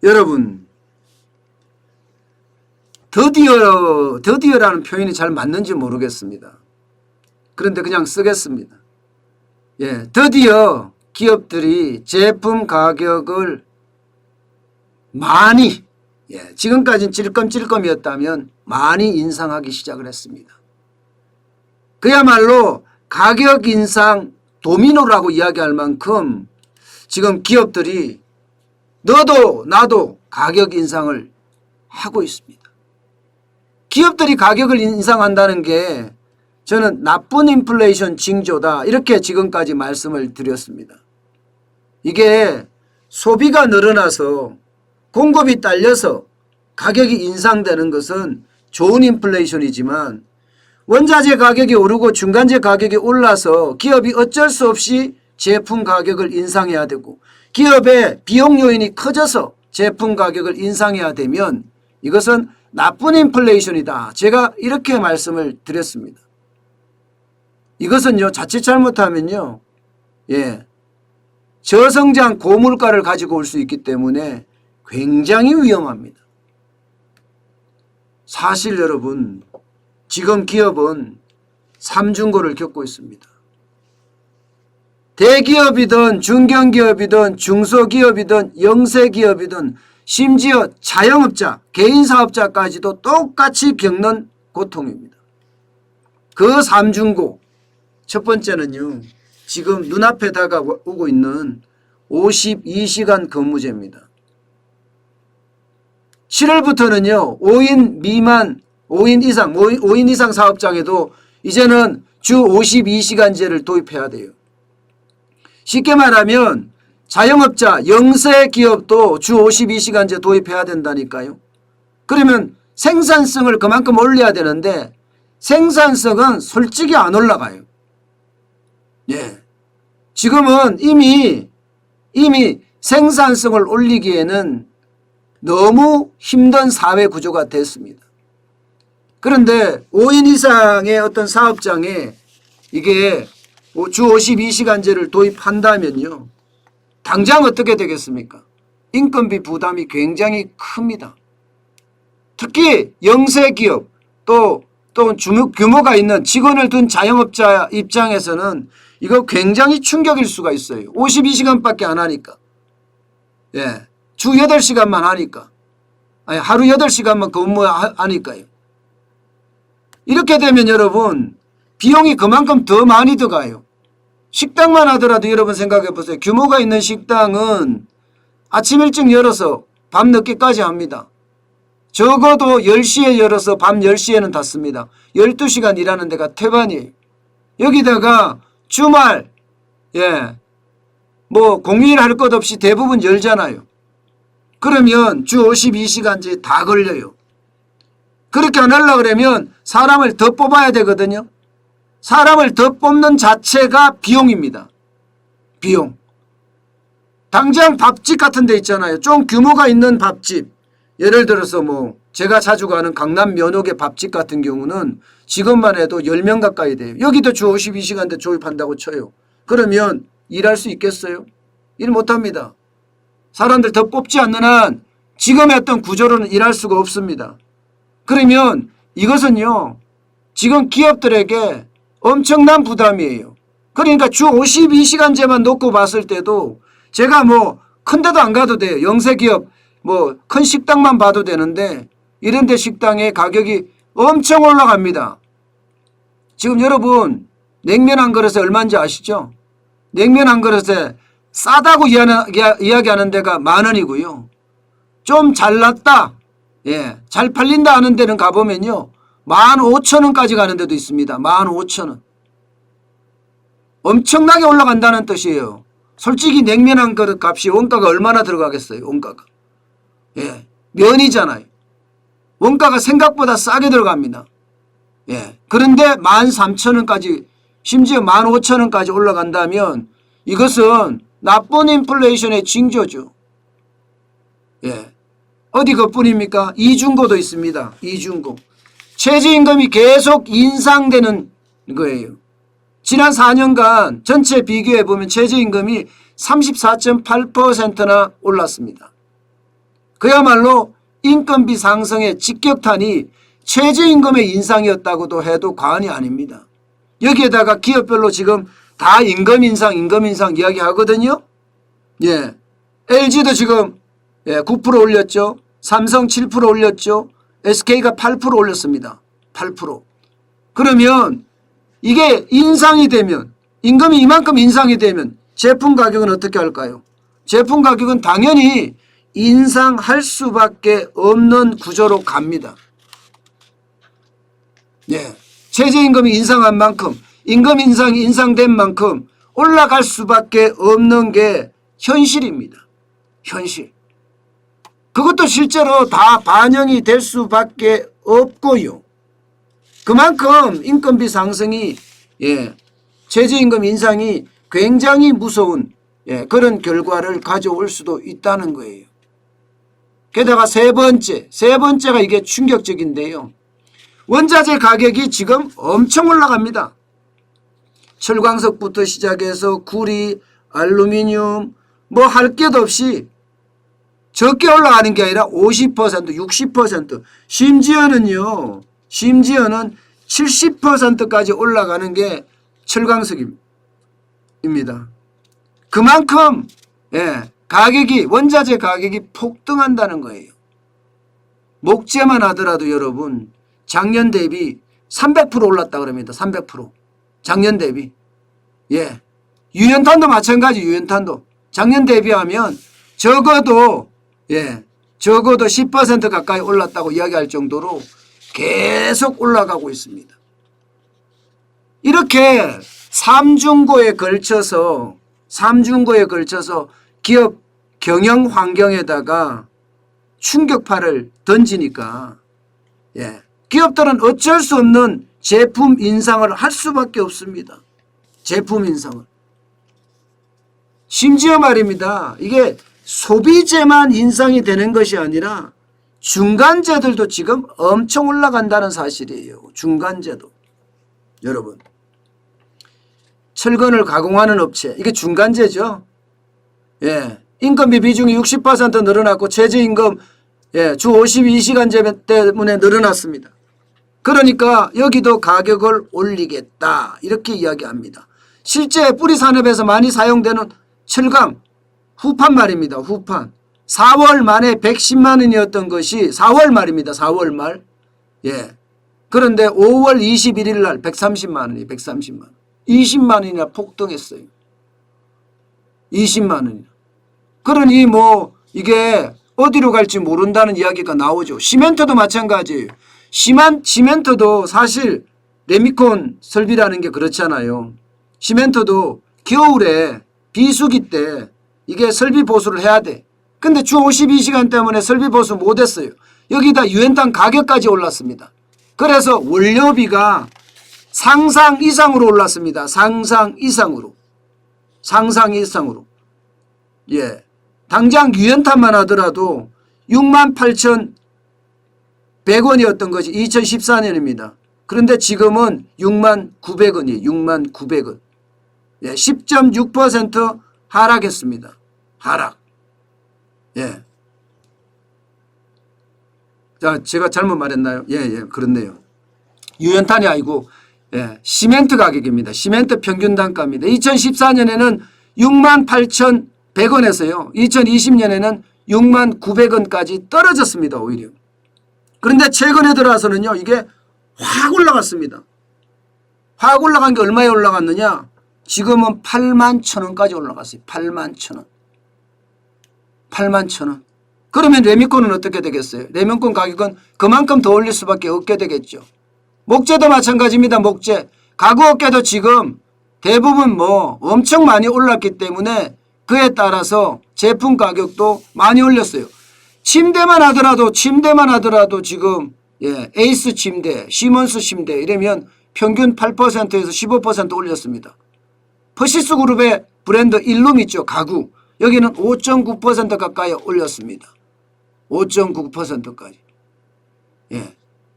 여러분, 드디어라는 표현이 잘 맞는지 모르겠습니다. 그런데 그냥 쓰겠습니다. 예, 드디어 기업들이 제품 가격을 많이, 지금까지는 찔끔찔끔이었다면 많이 인상하기 시작을 했습니다. 그야말로 가격 인상 도미노라고 이야기할 만큼 지금 기업들이 너도 나도 가격 인상을 하고 있습니다. 기업들이 가격을 인상한다는 게 저는 나쁜 인플레이션 징조다, 이렇게 지금까지 말씀을 드렸습니다. 이게 소비가 늘어나서 공급이 딸려서 가격이 인상되는 것은 좋은 인플레이션이지만, 원자재 가격이 오르고 중간재 가격이 올라서 기업이 어쩔 수 없이 제품 가격을 인상해야 되고 기업의 비용 요인이 커져서 제품 가격을 인상해야 되면 이것은 나쁜 인플레이션이다, 제가 이렇게 말씀을 드렸습니다. 이것은요, 자칫 잘못하면요, 저성장 고물가를 가지고 올 수 있기 때문에 굉장히 위험합니다. 사실 여러분, 지금 기업은 삼중고를 겪고 있습니다. 대기업이든 중견기업이든 중소기업이든 영세기업이든 심지어 자영업자, 개인사업자까지도 똑같이 겪는 고통입니다. 그 삼중고, 첫 번째는요, 지금 눈앞에 다가오고 있는 52시간 근무제입니다. 7월부터는요, 5인 미만, 5인 이상 사업장에도 이제는 주 52시간제를 도입해야 돼요. 쉽게 말하면 자영업자, 영세기업도 주 52시간제 도입해야 된다니까요. 그러면 생산성을 그만큼 올려야 되는데 생산성은 솔직히 안 올라가요. 지금은 이미 생산성을 올리기에는 너무 힘든 사회 구조가 됐습니다. 그런데 5인 이상의 어떤 사업장에 이게 주 52시간제를 도입한다면요, 당장 어떻게 되겠습니까? 인건비 부담이 굉장히 큽니다. 특히 영세기업 또 규모가 있는 직원을 둔 자영업자 입장에서는 이거 굉장히 충격일 수가 있어요. 52시간밖에 안 하니까. 주 8시간만 하니까. 하루 8시간만 근무하니까요. 이렇게 되면 여러분, 비용이 그만큼 더 많이 들어가요. 식당만 하더라도 여러분 생각해 보세요. 규모가 있는 식당은 아침 일찍 열어서 밤 늦게까지 합니다. 적어도 10시에 열어서 밤 10시에는 닫습니다. 12시간 일하는 데가 태반이에요. 여기다가 주말, 공휴일 할 것 없이 대부분 열잖아요. 그러면 주 52시간제 다 걸려요. 그렇게 안 하려고 그러면 사람을 더 뽑아야 되거든요. 사람을 더 뽑는 자체가 비용입니다. 비용. 당장 밥집 같은 데 있잖아요. 좀 규모가 있는 밥집. 예를 들어서 제가 자주 가는 강남 면옥의 밥집 같은 경우는 지금만 해도 10명 가까이 돼요. 여기도 주 52시간대 조입한다고 쳐요. 그러면 일할 수 있겠어요? 일 못합니다. 사람들 더 뽑지 않는 한 지금의 어떤 구조로는 일할 수가 없습니다. 그러면 이것은요, 지금 기업들에게 엄청난 부담이에요. 그러니까 주 52시간제만 놓고 봤을 때도 제가 큰 데도 안 가도 돼요. 영세기업 큰 식당만 봐도 되는데 이런 데 식당의 가격이 엄청 올라갑니다. 지금 여러분 냉면 한 그릇에 얼마인지 아시죠? 냉면 한 그릇에 싸다고 이야기하는 데가 10,000원이고요. 좀 잘났다, 잘 팔린다 하는 데는 가보면요, 15,000원까지 가는 데도 있습니다. 15,000원. 엄청나게 올라간다는 뜻이에요. 솔직히 냉면 한 그릇 값이 원가가 얼마나 들어가겠어요? 원가가. 면이잖아요. 원가가 생각보다 싸게 들어갑니다. 그런데 13,000원까지, 심지어 15,000원까지 올라간다면 이것은 나쁜 인플레이션의 징조죠. 어디 그뿐입니까? 이중고도 있습니다. 이중고. 최저임금이 계속 인상되는 거예요. 지난 4년간 전체 비교해 보면 최저임금이 34.8%나 올랐습니다. 그야말로 인건비 상승의 직격탄이 최저임금의 인상이었다고도 해도 과언이 아닙니다. 여기에다가 기업별로 지금 다 임금 인상 이야기 하거든요. 예. LG도 지금 9% 올렸죠. 삼성 7% 올렸죠. SK가 8% 올렸습니다. 8%. 그러면 이게 인상이 되면, 임금이 이만큼 인상이 되면 제품 가격은 어떻게 할까요? 제품 가격은 당연히 인상할 수밖에 없는 구조로 갑니다. 예. 최저임금이 인상한 만큼, 임금 인상이 인상된 만큼 올라갈 수밖에 없는 게 현실입니다. 현실. 그것도 실제로 다 반영이 될 수밖에 없고요. 그만큼 인건비 상승이 최저임금 인상이 굉장히 무서운 그런 결과를 가져올 수도 있다는 거예요. 게다가 세 번째가 이게 충격적인데요. 원자재 가격이 지금 엄청 올라갑니다. 철광석부터 시작해서 구리, 알루미늄 뭐 할 것 없이 적게 올라가는 게 아니라 50%, 60% 심지어는 70%까지 올라가는 게 철광석입니다. 그만큼 가격이 원자재 가격이 폭등한다는 거예요. 목재만 하더라도 여러분 작년 대비 300% 올랐다 그럽니다. 300%. 작년 대비. 유연탄도 마찬가지. 유연탄도 작년 대비하면 적어도 10% 가까이 올랐다고 이야기할 정도로 계속 올라가고 있습니다. 이렇게 3중고에 걸쳐서 기업 경영 환경에다가 충격파를 던지니까 기업들은 어쩔 수 없는 제품 인상을 할 수밖에 없습니다. 제품 인상을. 심지어 말입니다. 이게 소비재만 인상이 되는 것이 아니라 중간재들도 지금 엄청 올라간다는 사실이에요. 중간재도. 여러분. 철근을 가공하는 업체. 이게 중간재죠. 인건비 비중이 60% 늘어났고 최저임금 주 52시간제 때문에 늘어났습니다. 그러니까 여기도 가격을 올리겠다. 이렇게 이야기합니다. 실제 뿌리산업에서 많이 사용되는 철강 후판 말입니다. 후판. 4월 말에 110만 원이었던 것이 4월 말입니다. 4월 말. 그런데 5월 21일 날 130만 원이 130만 원. 20만 원이나 폭등했어요. 20만 원이나. 그러니 뭐 이게 어디로 갈지 모른다는 이야기가 나오죠. 시멘트도 마찬가지예요. 시멘트도 사실 레미콘 설비라는 게 그렇잖아요. 시멘트도 겨울에 비수기 때 이게 설비 보수를 해야 돼. 근데 주 52시간 때문에 설비 보수 못했어요. 여기다 유연탄 가격까지 올랐습니다. 그래서 원료비가 상상 이상으로 올랐습니다. 상상 이상으로. 당장 유연탄만 하더라도 68,100원이었던 것이 2014년입니다. 그런데 지금은 69,900원이에요. 69,900원. 10.6% 하락했습니다. 하락. 자, 제가 잘못 말했나요? 그렇네요. 유연탄이 아니고 시멘트 가격입니다. 시멘트 평균 단가입니다. 2014년에는 68,100원에서요. 2020년에는 69,900원까지 떨어졌습니다. 오히려. 그런데 최근에 들어와서는요. 이게 확 올라갔습니다. 확 올라간 게 얼마에 올라갔느냐? 지금은 81,000원까지 올라갔어요. 81,000원. 81,000원. 그러면 레미콘은 어떻게 되겠어요? 레미콘 가격은 그만큼 더 올릴 수밖에 없게 되겠죠. 목재도 마찬가지입니다. 목재. 가구업계도 지금 대부분 뭐 엄청 많이 올랐기 때문에 그에 따라서 제품 가격도 많이 올렸어요. 침대만 하더라도 지금 에이스 침대, 시몬스 침대 이러면 평균 8%에서 15% 올렸습니다. 퍼시스 그룹의 브랜드 일룸 있죠. 가구. 여기는 5.9% 가까이 올렸습니다. 5.9%까지. 예.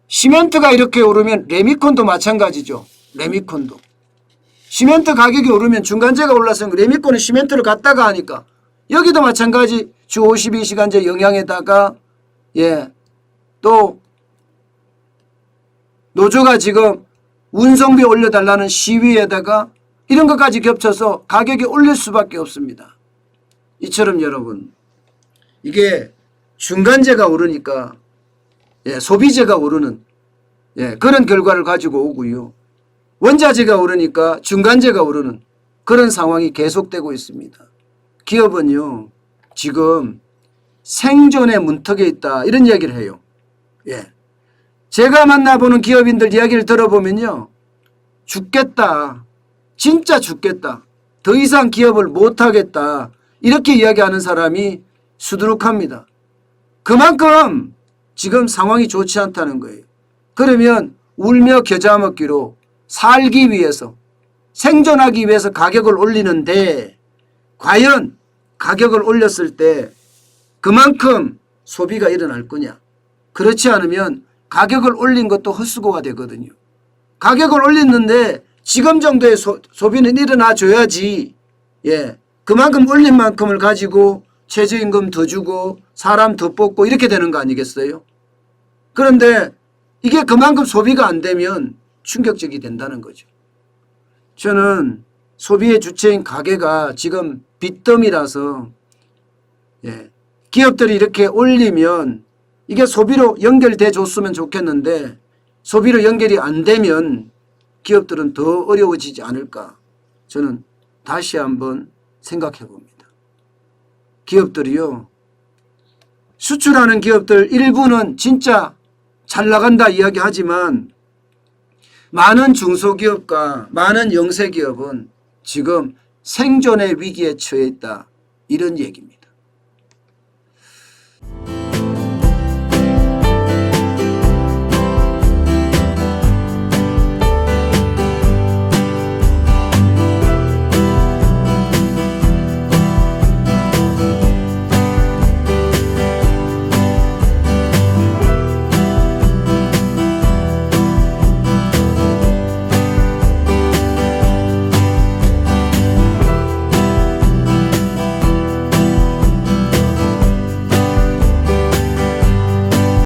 시멘트가 이렇게 오르면 레미콘도 마찬가지죠. 레미콘도. 시멘트 가격이 오르면 중간재가 올라서 레미콘은 시멘트를 갖다가 하니까 여기도 마찬가지 주 52시간제 영향에다가 또 노조가 지금 운송비 올려달라는 시위에다가 이런 것까지 겹쳐서 가격이 올릴 수밖에 없습니다. 이처럼 여러분 이게 중간재가 오르니까 소비재가 오르는 그런 결과를 가지고 오고요. 원자재가 오르니까 중간재가 오르는 그런 상황이 계속되고 있습니다. 기업은요 지금 생존의 문턱에 있다 이런 이야기를 해요. 제가 만나보는 기업인들 이야기를 들어보면요. 죽겠다. 진짜 죽겠다. 더 이상 기업을 못하겠다. 이렇게 이야기하는 사람이 수두룩합니다. 그만큼 지금 상황이 좋지 않다는 거예요. 그러면 울며 겨자 먹기로 살기 위해서 생존하기 위해서 가격을 올리는데 과연 가격을 올렸을 때 그만큼 소비가 일어날 거냐. 그렇지 않으면 가격을 올린 것도 헛수고가 되거든요. 가격을 올렸는데 지금 정도의 소비는 일어나 줘야지. 그만큼 올린 만큼을 가지고 최저임금 더 주고 사람 더 뽑고 이렇게 되는 거 아니겠어요? 그런데 이게 그만큼 소비가 안 되면 충격적이 된다는 거죠. 저는 소비의 주체인 가게가 지금 빚더미라서 기업들이 이렇게 올리면 이게 소비로 연결돼 줬으면 좋겠는데 소비로 연결이 안 되면 기업들은 더 어려워지지 않을까 저는 다시 한번 생각해 봅니다. 기업들이요. 수출하는 기업들 일부는 진짜 잘 나간다 이야기하지만 많은 중소기업과 많은 영세기업은 지금 생존의 위기에 처해 있다 이런 얘기입니다.